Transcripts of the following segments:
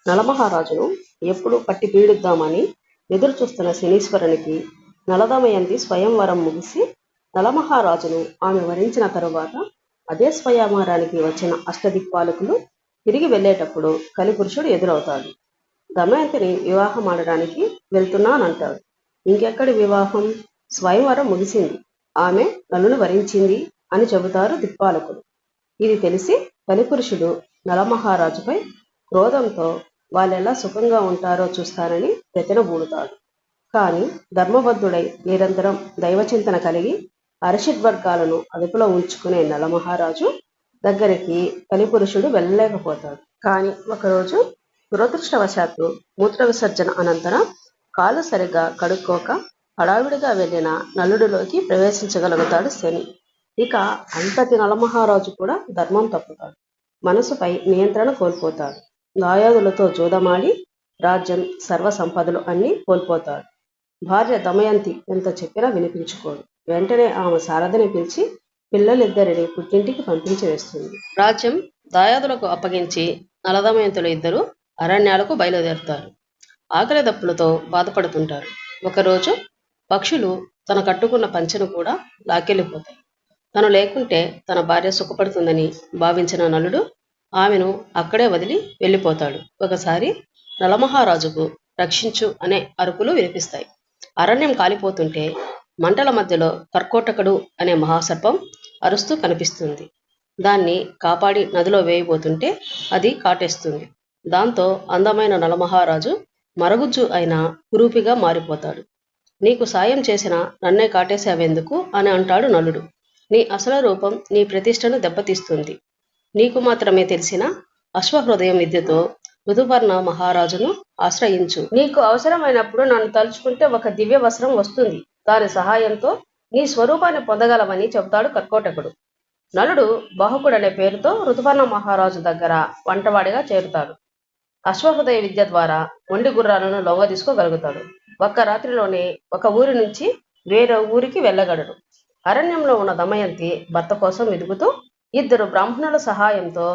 నలమహారాజును ఎప్పుడు పట్టి పీడిద్దామని ఎదురుచూస్తున్న శనీశ్వరునికి నలదమయంతి స్వయంవరం ముగిసి నలమహారాజును ఆమె వరించిన తరువాత అదే స్వయంవరానికి వచ్చిన అష్టదిక్పాలకులు తిరిగి వెళ్ళేటప్పుడు కలిపురుషుడు ఎదురవుతాడు. దమయంతిని వివాహం ఆడడానికి వెళ్తున్నానంటాడు. ఇంకెక్కడి వివాహం? స్వయంవరం ముగిసింది, ఆమె నలుని వరించింది అని చెబుతారు దిక్పాలకులు. ఇది తెలిసి కలిపురుషుడు నలమహారాజుపై క్రోధంతో వాళ్ళెలా సుఖంగా ఉంటారో చూస్తానని రెతనబూడుతాడు. కానీ ధర్మబద్ధుడై నిరంతరం దైవచింతన కలిగి అరిషడ్వర్గాలను అదుపులో ఉంచుకునే నలమహారాజు దగ్గరికి కలిపురుషుడు వెళ్ళలేకపోతాడు. కానీ ఒకరోజు దురదృష్టవశాత్తు మూత్ర విసర్జన అనంతరం కాళ్ళు సరిగ్గా కడుక్కోక హడావిడిగా వెళ్ళిన నలుడిలోకి ప్రవేశించగలుగుతాడు శని. ఇక అంతటి నలమహారాజు కూడా ధర్మం తప్పుతాడు, మనసుపై నియంత్రణ కోల్పోతాడు. దాయాదులతో జూదమాడి రాజ్యం సర్వ సంపదలు అన్నీ కోల్పోతాడు. భార్య దమయంతి ఎంత చెప్పినా వినిపించుకోడు. వెంటనే ఆమె శారదని పిలిచి పిల్లలిద్దరిని పుట్టింటికి పంపించి వేస్తుంది. రాజ్యం దాయాదులకు అప్పగించి నలదమయంతులు ఇద్దరు అరణ్యాలకు బయలుదేరుతారు. ఆకలి దప్పులతో బాధపడుతుంటారు. ఒకరోజు పక్షులు తన కట్టుకున్న పంచెను కూడా లాక్కెళ్ళిపోతాయి. తను లేకుంటే తన భార్య సుఖపడుతుందని భావించిన నలుడు ఆమెను అక్కడే వదిలి వెళ్ళిపోతాడు. ఒకసారి నలమహారాజుకు రక్షించు అనే అరుపులు వినిపిస్తాయి. అరణ్యం కాలిపోతుంటే మంటల మధ్యలో కర్కోటకుడు అనే మహాసర్పం అరుస్తూ కనిపిస్తుంది. దాన్ని కాపాడి నదిలో వేయబోతుంటే అది కాటేస్తుంది. దాంతో అందమైన నలమహారాజు మరుగుజ్జు అయిన కురూపిగా మారిపోతాడు. నీకు సాయం చేసిన నన్నే కాటేశావెందుకు అని అంటాడు నలుడు. నీ అసలు రూపం నీ ప్రతిష్టను దెబ్బతీస్తుంది. నీకు మాత్రమే తెలిసిన అశ్వహృదయం విద్యతో ఋతుపర్ణ మహారాజును ఆశ్రయించు. నీకు అవసరమైనప్పుడు నన్ను తలుచుకుంటే ఒక దివ్య వస్త్రం వస్తుంది. దాని సహాయంతో నీ స్వరూపాన్ని పొందగలవని చెబుతాడు కర్కోటకుడు. నలుడు బాహుకుడనే పేరుతో ఋతుపర్ణ మహారాజు దగ్గర వంటవాడిగా చేరుతాడు. అశ్వహృదయ విద్య ద్వారా ఒండి గుర్రాలను లొంగ తీసుకోగలుగుతాడు. ఒక్క రాత్రిలోనే ఒక ఊరి నుంచి వేరే ఊరికి వెళ్ళగలడు. అరణ్యంలో ఉన్న దమయంతి భర్త కోసం వెతుకుతూ ఇద్దరు బ్రాహ్మణుల సహాయంతో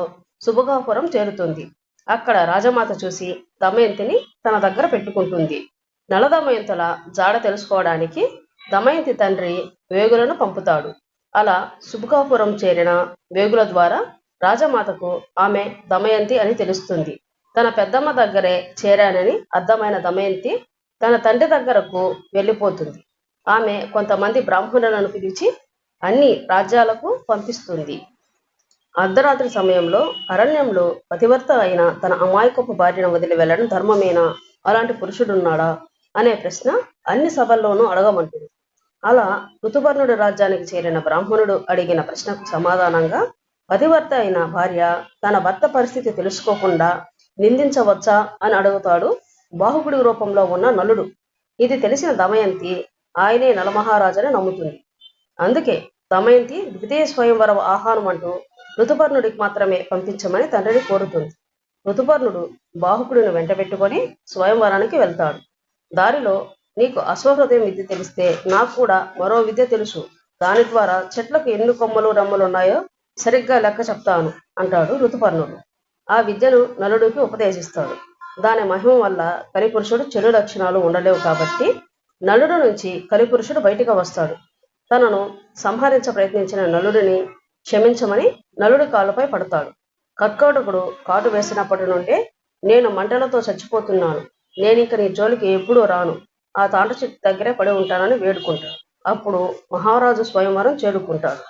శుభగాపురం చేరుతుంది. అక్కడ రాజమాత చూసి దమయంతిని తన దగ్గర పెట్టుకుంటుంది. నలదమయంతుల జాడ తెలుసుకోవడానికి దమయంతి తండ్రి వేగులను పంపుతాడు. అలా శుభగాపురం చేరిన వేగుల ద్వారా రాజమాతకు ఆమె దమయంతి అని తెలుస్తుంది. తన పెద్దమ్మ దగ్గరే చేరానని అర్థమైన దమయంతి తన తండ్రి దగ్గరకు వెళ్ళిపోతుంది. ఆమె కొంతమంది బ్రాహ్మణులను పిలిచి అన్ని రాజ్యాలకు పంపిస్తుంది. అర్ధరాత్రి సమయంలో అరణ్యంలో పతివర్త అయిన తన అమాయకపు భార్యను వదిలి వెళ్ళడం ధర్మమేనా, అలాంటి పురుషుడున్నాడా అనే ప్రశ్న అన్ని సభల్లోనూ అడగమంటుంది. అలా ఋతుపర్ణుడి రాజ్యానికి చేరిన బ్రాహ్మణుడు అడిగిన ప్రశ్నకు సమాధానంగా పతివర్త అయిన భార్య తన భర్త పరిస్థితి తెలుసుకోకుండా నిందించవచ్చా అని అడుగుతాడు బాహుకుడి రూపంలో ఉన్న నలుడు. ఇది తెలిసిన దమయంతి ఆయనే నలమహారాజుని నమ్ముతుంది. అందుకే దమయంతి ద్వితీయ స్వయంవరం ఆహ్వానం అంటూ ఋతుపర్ణుడికి మాత్రమే పంపించమని తండ్రిని కోరుతుంది. ఋతుపర్ణుడు బాహుకుడిని వెంటబెట్టుకొని స్వయంవరానికి వెళ్తాడు. దారిలో నీకు అశ్వహృదయం విద్య తెలిస్తే నాకు కూడా మరో విద్య తెలుసు. దాని ద్వారా చెట్లకు ఎన్ని కొమ్మలు రమ్మలు ఉన్నాయో సరిగ్గా లెక్క చెప్తాను అంటాడు ఋతుపర్ణుడు. ఆ విద్యను నలుడికి ఉపదేశిస్తాడు. దాని మహిమ వల్ల కలిపురుషుడు చెడు లక్షణాలు ఉండలేవు కాబట్టి నలుడు నుంచి కలిపురుషుడు బయటికి వస్తాడు. తనను సంహరించ ప్రయత్నించిన నలుడిని క్షమించమని నలుడి కాళ్ళపై పడతాడు. కర్కోటకుడు కాటు వేసినప్పటి నుండే నేను మంటలతో చచ్చిపోతున్నాను, నేనింక నీ జోలికి ఎప్పుడూ రాను, ఆ తాంట చెట్టు దగ్గరే పడి ఉంటానని వేడుకుంటాడు. అప్పుడు మహారాజు స్వయంవరం చేరుకుంటాడు.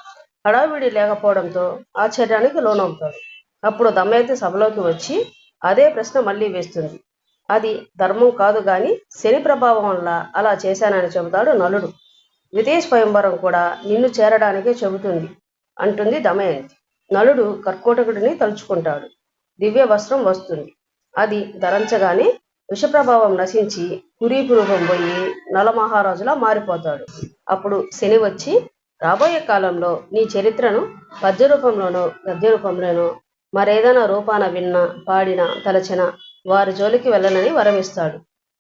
హడావిడి లేకపోవడంతో ఆశ్చర్యానికి లోనవుతాడు. అప్పుడు దమయంతి సభలోకి వచ్చి అదే ప్రశ్న మళ్ళీ వేస్తుంది. అది ధర్మం కాదు గాని శని ప్రభావం వల్ల అలా చేశానని చెబుతాడు నలుడు. ద్వితీయ స్వయంవరం కూడా నిన్ను చేరడానికే చెబుతుంది అంటుంది దమయంతి. నలుడు కర్కోటకుడిని తలుచుకుంటాడు. దివ్య వస్త్రం వస్తుంది. అది ధరించగానే విషప్రభావం నశించి కురీపు రూపం పోయి నలమహారాజులా మారిపోతాడు. అప్పుడు శని వచ్చి రాబోయే కాలంలో నీ చరిత్రను పద్య రూపంలోనో గద్య రూపంలోనో మరేదైనా రూపాన విన్నా పాడినా తలచిన వారి జోలికి వెళ్ళనని వరమిస్తాడు.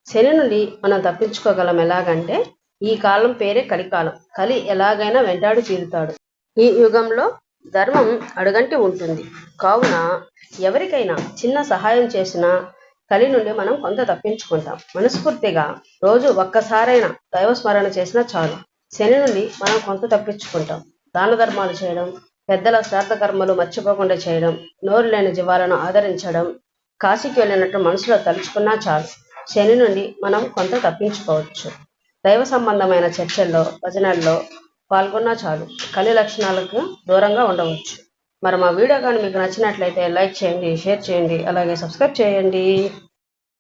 శని నుండి మనం తప్పించుకోగలం ఎలాగంటే ఈ కాలం పేరే కలికాలం. కలి ఎలాగైనా వెంటాడి తీరుతాడు. ఈ యుగంలో ధర్మం అడుగంటి ఉంటుంది. కావున ఎవరికైనా చిన్న సహాయం చేసినా కలి నుండి మనం కొంత తప్పించుకుంటాం. మనస్ఫూర్తిగా రోజు ఒక్కసారైనా దైవస్మరణ చేసినా చాలు. శని నుండి మనం కొంత తప్పించుకుంటాం. దాన ధర్మాలు చేయడం, పెద్దల శ్రాద్ధ కర్మలు మర్చిపోకుండా చేయడం, నోరు లేని జీవాలను ఆదరించడం, కాశీకి వెళ్ళినట్టు మనసులో తలుచుకున్నా చాలు. శని నుండి మనం కొంత తప్పించుకోవచ్చు. దైవ సంబంధమైన చర్చల్లో, భజనల్లో పాల్గొన్నా చాలు. కలి లక్షణాలకు దూరంగా ఉండవచ్చు. మరి మా వీడియో కానీ మీకు నచ్చినట్లయితే లైక్ చేయండి, షేర్ చేయండి, అలాగే సబ్స్క్రైబ్ చేయండి.